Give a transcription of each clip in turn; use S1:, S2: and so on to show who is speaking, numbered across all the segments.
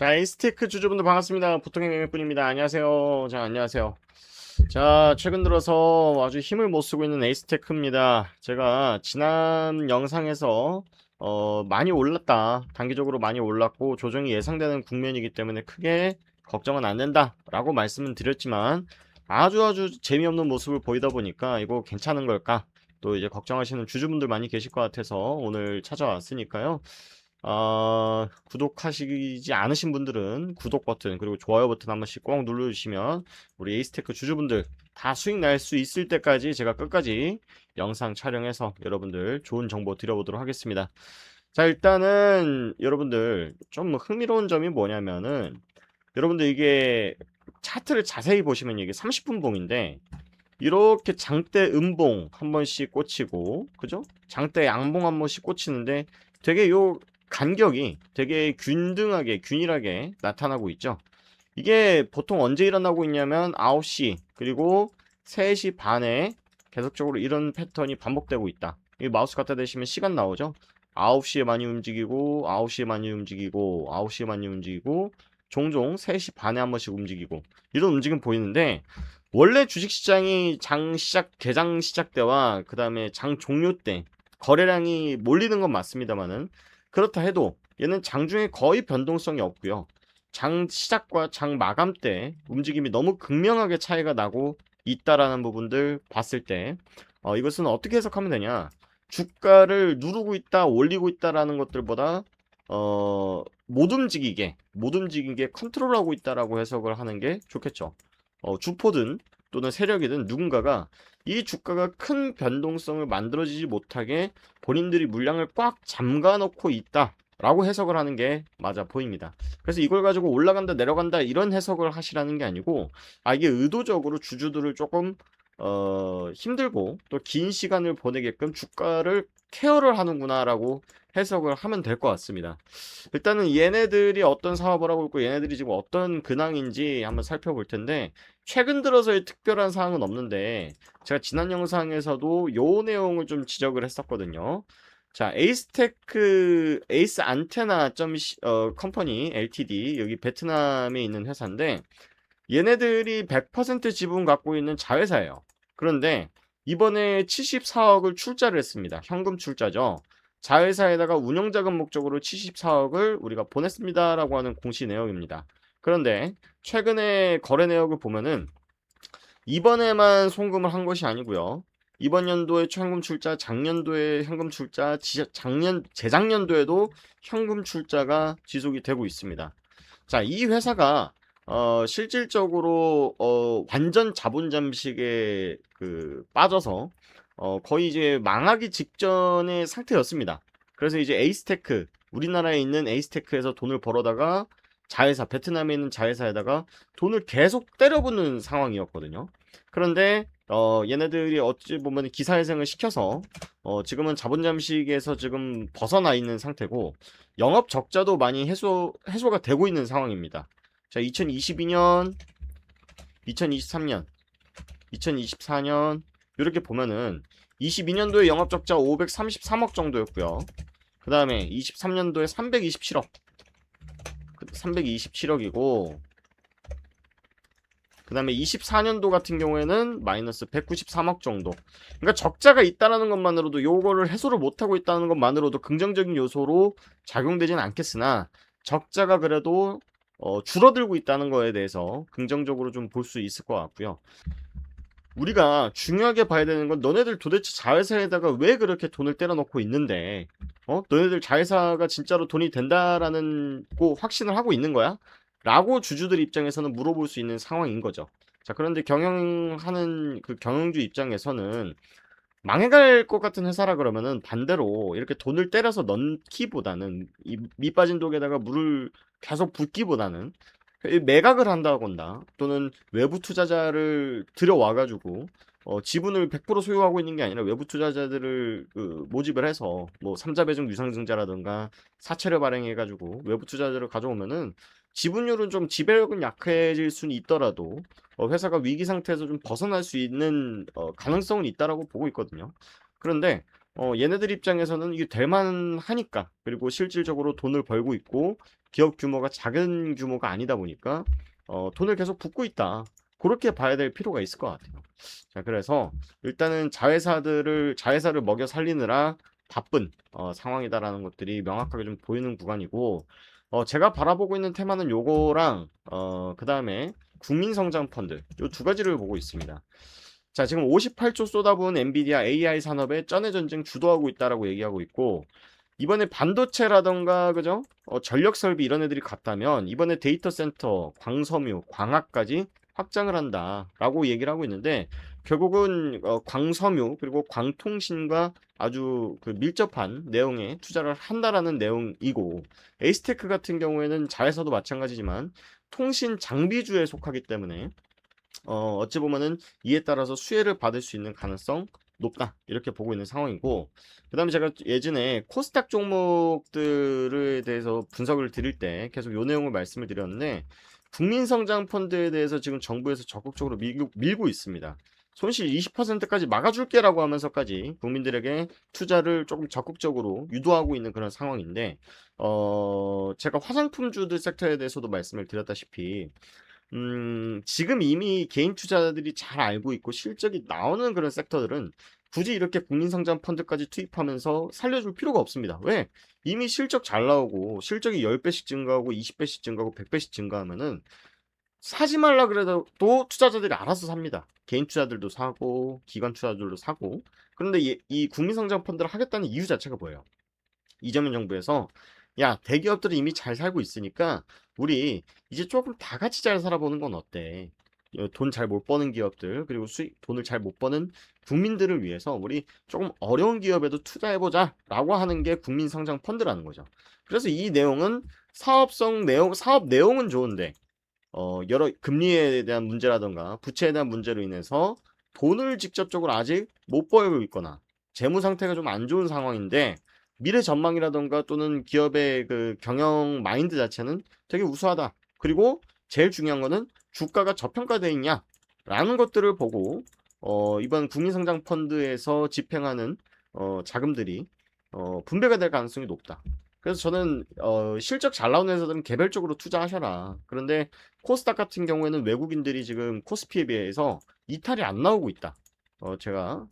S1: 자, 에이스테크 주주분들 반갑습니다. 보통의 매매꾼입니다. 안녕하세요. 자, 안녕하세요. 자, 최근 들어서 아주 힘을 못 쓰고 있는 에이스테크입니다. 제가 지난 영상에서 많이 올랐다. 단기적으로 많이 올랐고 조정이 예상되는 국면이기 때문에 크게 걱정은 안 된다라고 말씀은 드렸지만 아주 재미없는 모습을 보이다 보니까 이거 괜찮은 걸까? 또 이제 걱정하시는 주주분들 많이 계실 것 같아서 오늘 찾아왔으니까요. 구독하시지 않으신 분들은 구독 버튼 그리고 좋아요 버튼 한 번씩 꼭 눌러주시면 우리 에이스테크 주주분들 다 수익 날 수 있을 때까지 제가 끝까지 영상 촬영해서 여러분들 좋은 정보 드려보도록 하겠습니다. 자, 일단은 여러분들 좀 흥미로운 점이 뭐냐면은 여러분들 이게 차트를 자세히 보시면 이게 30분 봉인데 이렇게 장대 음봉 한 번씩 꽂히고 그죠? 장대 양봉 한 번씩 꽂히는데 되게 요 간격이 되게 균등하게 균일하게 나타나고 있죠. 이게 보통 언제 일어나고 있냐면 9시 그리고 3시 반에 계속적으로 이런 패턴이 반복되고 있다. 이 마우스 갖다 대시면 시간 나오죠. 9시에 많이 움직이고 9시에 많이 움직이고 9시에 많이 움직이고 종종 3시 반에 한 번씩 움직이고 이런 움직임 보이는데 원래 주식시장이 장 시작 개장 시작 때와 그 다음에 장 종료 때 거래량이 몰리는 건 맞습니다만은 그렇다 해도 얘는 장중에 거의 변동성이 없고요. 장 시작과 장 마감 때 움직임이 너무 극명하게 차이가 나고 있다라는 부분들 봤을 때 이것은 어떻게 해석하면 되냐? 주가를 누르고 있다, 올리고 있다라는 것들보다 못 움직이게 컨트롤하고 있다라고 해석을 하는 게 좋겠죠. 주포든 또는 세력이든 누군가가 이 주가가 큰 변동성을 만들어지지 못하게 본인들이 물량을 꽉 잠가 놓고 있다라고 해석을 하는 게 맞아 보입니다. 그래서 이걸 가지고 올라간다 내려간다 이런 해석을 하시라는 게 아니고 이게 의도적으로 주주들을 조금 힘들고 또 긴 시간을 보내게끔 주가를 케어를 하는구나라고 해석을 하면 될 것 같습니다. 일단은 얘네들이 어떤 사업을 하고 있고 얘네들이 지금 어떤 근황인지 한번 살펴볼 텐데 최근 들어서의 특별한 사항은 없는데 제가 지난 영상에서도 요 내용을 좀 지적을 했었거든요. 자, 에이스테크 에이스 안테나 컴퍼니 LTD 여기 베트남에 있는 회사인데 얘네들이 100% 지분 갖고 있는 자회사예요. 그런데 이번에 74억을 출자를 했습니다. 현금 출자죠. 자회사에다가 운영자금 목적으로 74억을 우리가 보냈습니다라고 하는 공시 내역입니다. 그런데 최근에 거래 내역을 보면은 이번에만 송금을 한 것이 아니고요. 이번 연도에 현금 출자, 작년도에 현금 출자, 재작년도에도 현금 출자가 지속이 되고 있습니다. 자, 이 회사가 실질적으로 완전 자본 잠식에 빠져서 거의 이제 망하기 직전의 상태였습니다. 그래서 이제 에이스테크 우리나라에 있는 에이스테크에서 돈을 벌어다가 자회사 베트남에 있는 자회사에다가 돈을 계속 때려붓는 상황이었거든요. 그런데 얘네들이 어찌 보면 기사회생을 시켜서 지금은 자본 잠식에서 지금 벗어나 있는 상태고 영업 적자도 많이 해소가 되고 있는 상황입니다. 자, 2022년, 2023년, 2024년 이렇게 보면은 22년도에 영업적자 533억 정도였고요. 그 다음에 23년도에 327억, 327억이고 그 다음에 24년도 같은 경우에는 마이너스 193억 정도. 그러니까 적자가 있다는 것만으로도 요거를 해소를 못하고 있다는 것만으로도 긍정적인 요소로 작용되지는 않겠으나 적자가 그래도 줄어들고 있다는 거에 대해서 긍정적으로 좀 볼 수 있을 것 같고요. 우리가 중요하게 봐야 되는 건 너네들 도대체 자회사에다가 왜 그렇게 돈을 때려넣고 있는데 너네들 자회사가 진짜로 돈이 된다라는 고 확신을 하고 있는 거야? 라고 주주들 입장에서는 물어볼 수 있는 상황인 거죠. 자, 그런데 경영하는 그 경영주 입장에서는 망해갈 것 같은 회사라 그러면은 반대로 이렇게 돈을 때려서 넣기보다는 이 밑빠진 독에다가 물을 계속 붓기보다는 매각을 한다거나 또는 외부 투자자를 들여와가지고 지분을 100% 소유하고 있는 게 아니라 외부 투자자들을 모집을 해서 뭐 삼자 배정 유상증자라든가 사채를 발행해가지고 외부 투자자를 가져오면은 지분율은 좀 지배력은 약해질 수는 있더라도 회사가 위기 상태에서 좀 벗어날 수 있는 가능성은 있다라고 보고 있거든요. 그런데 얘네들 입장에서는 이게 될 만하니까, 그리고 실질적으로 돈을 벌고 있고 기업 규모가 작은 규모가 아니다 보니까 돈을 계속 붓고 있다. 그렇게 봐야 될 필요가 있을 것 같아요. 자, 그래서 일단은 자회사를 먹여 살리느라 바쁜 상황이다라는 것들이 명확하게 좀 보이는 구간이고, 제가 바라보고 있는 테마는 요거랑 그다음에 국민성장 펀드, 요 두 가지를 보고 있습니다. 자, 지금 58조 쏟아부은 엔비디아 AI 산업에 쩐의 전쟁 주도하고 있다라고 얘기하고 있고, 이번에 반도체라던가 그죠? 전력 설비 이런 애들이 갔다면 이번에 데이터 센터, 광섬유, 광학까지 확장을 한다라고 얘기를 하고 있는데, 결국은 광섬유 그리고 광통신과 아주 그 밀접한 내용에 투자를 한다라는 내용이고, 에이스테크 같은 경우에는 자회사도 마찬가지지만 통신 장비주에 속하기 때문에 어찌 보면은 이에 따라서 수혜를 받을 수 있는 가능성 높다, 이렇게 보고 있는 상황이고, 그 다음에 제가 예전에 코스닥 종목들에 대해서 분석을 드릴 때 계속 요 내용을 말씀을 드렸는데, 국민성장 펀드에 대해서 지금 정부에서 적극적으로 밀고 있습니다. 손실 20%까지 막아줄게라고 하면서까지 국민들에게 투자를 조금 적극적으로 유도하고 있는 그런 상황인데, 제가 화장품주들 섹터에 대해서도 말씀을 드렸다시피 지금 이미 개인 투자자들이 잘 알고 있고 실적이 나오는 그런 섹터들은 굳이 이렇게 국민성장 펀드까지 투입하면서 살려줄 필요가 없습니다. 왜? 이미 실적 잘 나오고 실적이 10배씩 증가하고 20배씩 증가하고 100배씩 증가하면은 사지 말라 그래도 또 투자자들이 알아서 삽니다. 개인 투자들도 사고 기관 투자들도 사고. 그런데 이 국민성장 펀드를 하겠다는 이유 자체가 뭐예요? 이재명 정부에서 야, 대기업들은 이미 잘 살고 있으니까 우리 이제 조금 다 같이 잘 살아보는 건 어때? 돈 잘 못 버는 기업들, 그리고 돈을 잘 못 버는 국민들을 위해서 우리 조금 어려운 기업에도 투자해보자 라고 하는 게 국민성장 펀드라는 거죠. 그래서 이 내용은 사업 내용은 좋은데 여러 금리에 대한 문제라던가 부채에 대한 문제로 인해서 돈을 직접적으로 아직 못 벌고 있거나 재무 상태가 좀 안 좋은 상황인데, 미래 전망이라던가 또는 기업의 그 경영 마인드 자체는 되게 우수하다. 그리고 제일 중요한 거는 주가가 저평가되어 있냐라는 것들을 보고 이번 국민성장 펀드에서 집행하는 자금들이 분배가 될 가능성이 높다. 그래서 저는 실적 잘 나오는 회사들은 개별적으로 투자하셔라. 그런데 코스닥 같은 경우에는 외국인들이 지금 코스피에 비해서 이탈이 안 나오고 있다. 제가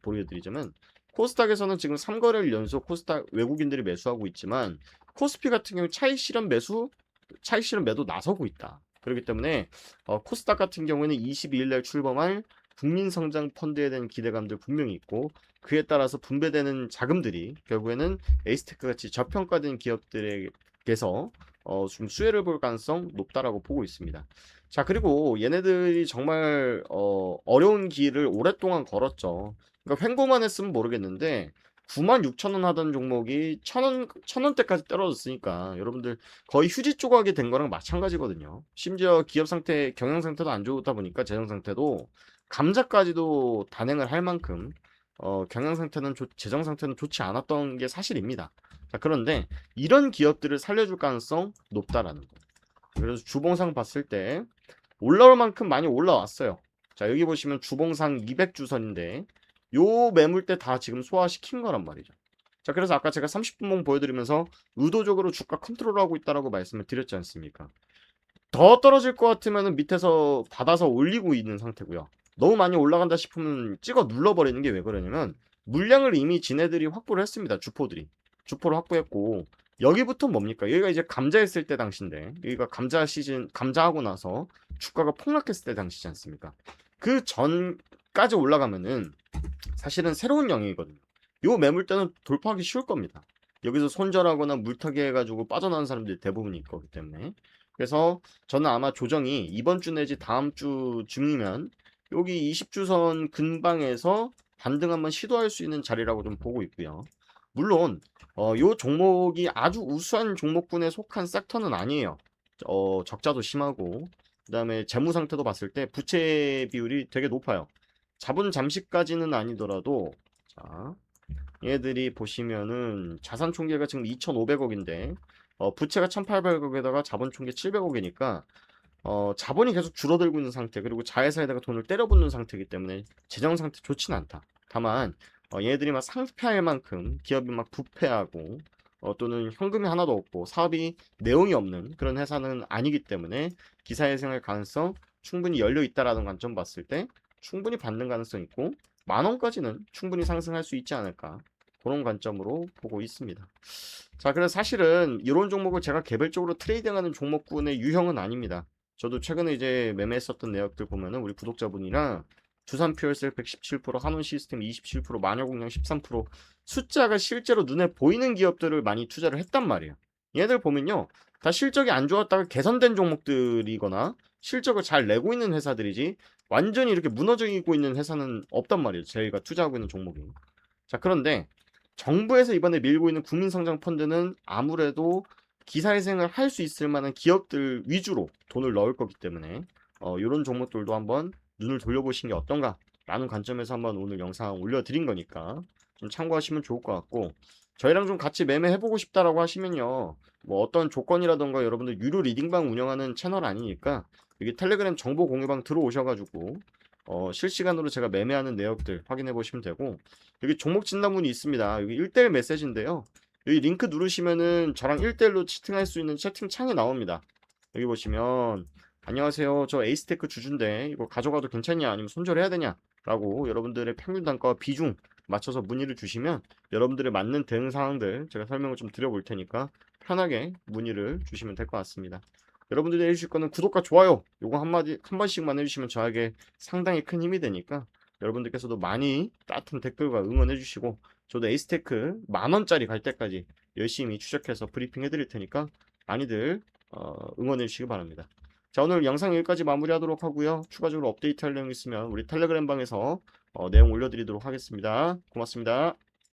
S1: 보여드리자면 코스닥에서는 지금 3거래일 연속 코스닥 외국인들이 매수하고 있지만, 코스피 같은 경우 차익 실현 매도 나서고 있다. 그렇기 때문에 코스닥 같은 경우에는 22일 날 출범할 국민성장 펀드에 대한 기대감들 분명히 있고, 그에 따라서 분배되는 자금들이 결국에는 에이스테크 같이 저평가된 기업들에게서 좀 수혜를 볼 가능성 높다라고 보고 있습니다. 자, 그리고 얘네들이 정말 어려운 길을 오랫동안 걸었죠. 그러니까 횡보만 했으면 모르겠는데 96,000원 하던 종목이 1,000원대까지 떨어졌으니까 여러분들 거의 휴지 조각이 된 거랑 마찬가지거든요. 심지어 기업 상태, 경영 상태도 안 좋다 보니까 재정 상태도 감자까지도 단행을 할 만큼 경영 상태는 재정 상태는 좋지 않았던 게 사실입니다. 자, 그런데 이런 기업들을 살려줄 가능성 높다라는 거. 그래서 주봉상 봤을 때 올라올 만큼 많이 올라왔어요. 자, 여기 보시면 주봉상 200주선인데 요 매물대 다 지금 소화시킨 거란 말이죠. 자, 그래서 아까 제가 30분봉 보여드리면서 의도적으로 주가 컨트롤하고 있다라고 말씀을 드렸지 않습니까? 더 떨어질 것 같으면 밑에서 받아서 올리고 있는 상태고요. 너무 많이 올라간다 싶으면 찍어 눌러버리는 게 왜 그러냐면, 물량을 이미 지네들이 확보를 했습니다. 주포를 확보했고, 여기부터 뭡니까? 여기가 이제 감자했을 때 당시인데, 여기가 감자 시즌, 감자하고 나서 주가가 폭락했을 때 당시지 않습니까? 그 전까지 올라가면은 사실은 새로운 영역이거든요. 요 매물대는 돌파하기 쉬울 겁니다. 여기서 손절하거나 물타기 해가지고 빠져나온 사람들이 대부분 있기 때문에. 그래서 저는 아마 조정이 이번 주 내지 다음 주 중이면 여기 20주선 근방에서 반등 한번 시도할 수 있는 자리라고 좀 보고 있고요. 물론 요 종목이 아주 우수한 종목군에 속한 섹터는 아니에요. 적자도 심하고, 그다음에 재무 상태도 봤을 때 부채 비율이 되게 높아요. 자본 잠식까지는 아니더라도, 자, 얘들이 보시면은 자산 총계가 지금 2,500억인데 부채가 1,800억에다가 자본 총계 700억이니까 자본이 계속 줄어들고 있는 상태, 그리고 자회사에다가 돈을 때려붓는 상태이기 때문에 재정 상태 좋지는 않다. 다만 얘네들이 막 상폐할 만큼 기업이 막 부패하고 또는 현금이 하나도 없고 사업이 내용이 없는 그런 회사는 아니기 때문에 기사회생할 가능성 충분히 열려 있다라는 관점 봤을 때 충분히 받는 가능성 있고 10,000원까지는 충분히 상승할 수 있지 않을까 그런 관점으로 보고 있습니다. 자, 그래서 사실은 이런 종목을 제가 개별적으로 트레이딩하는 종목군의 유형은 아닙니다. 저도 최근에 이제 매매했었던 내역들 보면은 우리 구독자분이랑 두산 퓨얼셀 117%, 한원 시스템 27%, 마녀공양 13% 숫자가 실제로 눈에 보이는 기업들을 많이 투자를 했단 말이에요. 얘들 보면요. 다 실적이 안 좋았다가 개선된 종목들이거나 실적을 잘 내고 있는 회사들이지 완전히 이렇게 무너지고 있는 회사는 없단 말이에요. 저희가 투자하고 있는 종목이. 자, 그런데 정부에서 이번에 밀고 있는 국민성장 펀드는 아무래도 기사회생을 할 수 있을 만한 기업들 위주로 돈을 넣을 거기 때문에 이런 종목들도 한번 눈을 돌려보시는 게 어떤가 라는 관점에서 한번 오늘 영상 올려드린 거니까 좀 참고하시면 좋을 것 같고 저희랑 좀 같이 매매해보고 싶다라고 하시면요 뭐 어떤 조건이라던가 여러분들 유료 리딩방 운영하는 채널 아니니까 여기 텔레그램 정보 공유방 들어오셔가지고 실시간으로 제가 매매하는 내역들 확인해 보시면 되고 여기 종목 진단문이 있습니다. 여기 1대1 메시지인데요. 여기 링크 누르시면은 저랑 1대1로 채팅할 수 있는 채팅창이 나옵니다. 여기 보시면 안녕하세요. 저 에이스테크 주주인데 이거 가져가도 괜찮냐 아니면 손절해야 되냐 라고 여러분들의 평균 단가와 비중 맞춰서 문의를 주시면 여러분들의 맞는 대응 사항들 제가 설명을 좀 드려볼 테니까 편하게 문의를 주시면 될 것 같습니다. 여러분들이 해주실 거는 구독과 좋아요 요거 한 번씩만 해주시면 저에게 상당히 큰 힘이 되니까 여러분들께서도 많이 따뜻한 댓글과 응원해 주시고 저도 에이스테크 10,000원짜리 갈 때까지 열심히 추적해서 브리핑 해드릴 테니까 많이들 응원해 주시기 바랍니다. 자, 오늘 영상 여기까지 마무리하도록 하고요. 추가적으로 업데이트할 내용 있으면 우리 텔레그램 방에서 내용 올려드리도록 하겠습니다. 고맙습니다.